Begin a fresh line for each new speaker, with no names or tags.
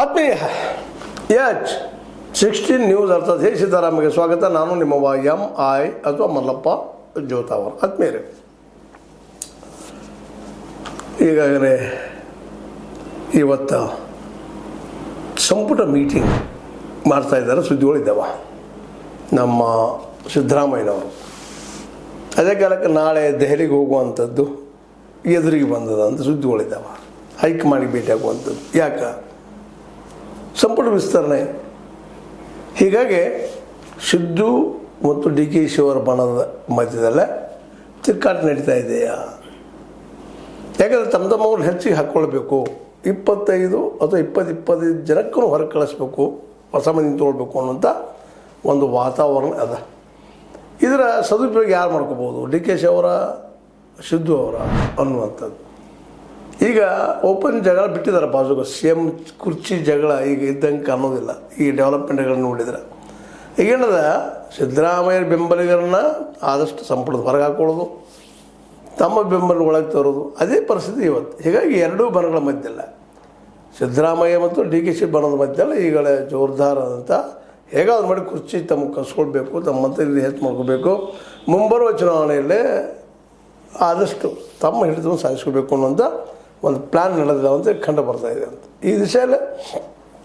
ಆತ್ಮೀಯ H 16 news ಅರ್ಥಾತ್ ಹೇ ಸಿದ್ದರಾಮಗೆ ಸ್ವಾಗತ. ನಾನು ನಿಮ್ಮವ MI ಅಥವಾ ಮಲ್ಲಪ್ಪ ಜೋತಾವರ್. ಆತ್ಮೀಯರೇ, ಈಗಾಗಲೇ ಇವತ್ತು ಸಂಪುಟ ಮೀಟಿಂಗ್ ಮಾಡ್ತಾಯಿದ್ದಾರೆ. ಸುದ್ದಿಗಳಿದ್ದಾವೆ ನಮ್ಮ ಸಿದ್ದರಾಮಯ್ಯನವರು. ಅದೇ ಕಾಲಕ್ಕೆ ನಾಳೆ ದೆಹಲಿಗೆ ಹೋಗುವಂಥದ್ದು ಎದುರಿಗೆ ಬಂದದ ಅಂತ ಸುದ್ದಿಗಳಿದ್ದಾವೆ. ಹೈಕಮಾಂಡಿಗೆ ಭೇಟಿ ಆಗುವಂಥದ್ದು. ಯಾಕೆ? ಸಂಪುಟ ವಿಸ್ತರಣೆ. ಹೀಗಾಗಿ ಸಿದ್ದು ಮತ್ತು DK ಶಿವರ ಬಣದ ಮಧ್ಯದಲ್ಲೇ ತಿಕ್ಕಾಟ ನಡೀತಾ ಇದೆಯಾ? ಯಾಕಂದರೆ ತಮ್ಮವ್ರನ್ನ ಹೆಚ್ಚಿಗೆ ಹಾಕ್ಕೊಳ್ಬೇಕು, 25 ಅಥವಾ 20-25 ಜನಕ್ಕೂ ಹೊರಗೆ ಕಳಿಸ್ಬೇಕು, ಹೊಸ ಮಂದಿ ತೊಗೊಳ್ಬೇಕು ಅನ್ನೋಂಥ ಒಂದು ವಾತಾವರಣ ಅದ. ಇದರ ಸದುಪಯೋಗ ಯಾರು ಮಾಡ್ಕೋಬೋದು? DK ಶಿವರ, ಸಿದ್ದು ಅವರ ಅನ್ನುವಂಥದ್ದು. ಈಗ ಓಪನ್ ಜಗಳ ಬಿಟ್ಟಿದ್ದಾರೆ. ಬಾಜುಗ CM ಕುರ್ಚಿ ಜಗಳ ಈಗ ಇದ್ದಂಗೆ ಅನ್ನೋದಿಲ್ಲ. ಈ ಡೆವಲಪ್ಮೆಂಟ್ಗಳನ್ನ ನೋಡಿದ್ರೆ ಈಗೇನದ, ಸಿದ್ದರಾಮಯ್ಯ ಬೆಂಬಲಿಗರನ್ನ ಆದಷ್ಟು ಸಂಪುಟದ ಹೊರಗೆ ಹಾಕೊಳ್ಳೋದು, ತಮ್ಮ ಬೆಂಬಲ ಒಳಗೆ ತರೋದು, ಅದೇ ಪರಿಸ್ಥಿತಿ ಇವತ್ತು. ಹೀಗಾಗಿ ಎರಡೂ ಬಣಗಳ ಮಧ್ಯಲ್ಲ, ಸಿದ್ದರಾಮಯ್ಯ ಮತ್ತು DK ಶಿ ಬಣದ ಮಧ್ಯಲ್ಲ ಈಗಲೇ ಜೋರ್ದಾರದಂಥ ಹೇಗಾದ್ರು ಮಾಡಿ ಕುರ್ಚಿ ತಮಗೆ ಕಸ್ಕೊಳ್ಬೇಕು, ತಮ್ಮ ಮಂತ್ರಿ ಹೆಚ್ಚು ಮಾಡ್ಕೋಬೇಕು, ಮುಂಬರುವ ಚುನಾವಣೆಯಲ್ಲೇ ಆದಷ್ಟು ತಮ್ಮ ಹಿಡಿತವನ್ನು ಸಾಧಿಸ್ಕೋಬೇಕು ಅನ್ನೋಂಥ ಒಂದು ಪ್ಲ್ಯಾನ್ ನಡೆದಿಲ್ಲ ಅಂತ ಕಂಡು ಬರ್ತಾಯಿದೆ ಅಂತ ಈ ದಿಶೆಯಲ್ಲೇ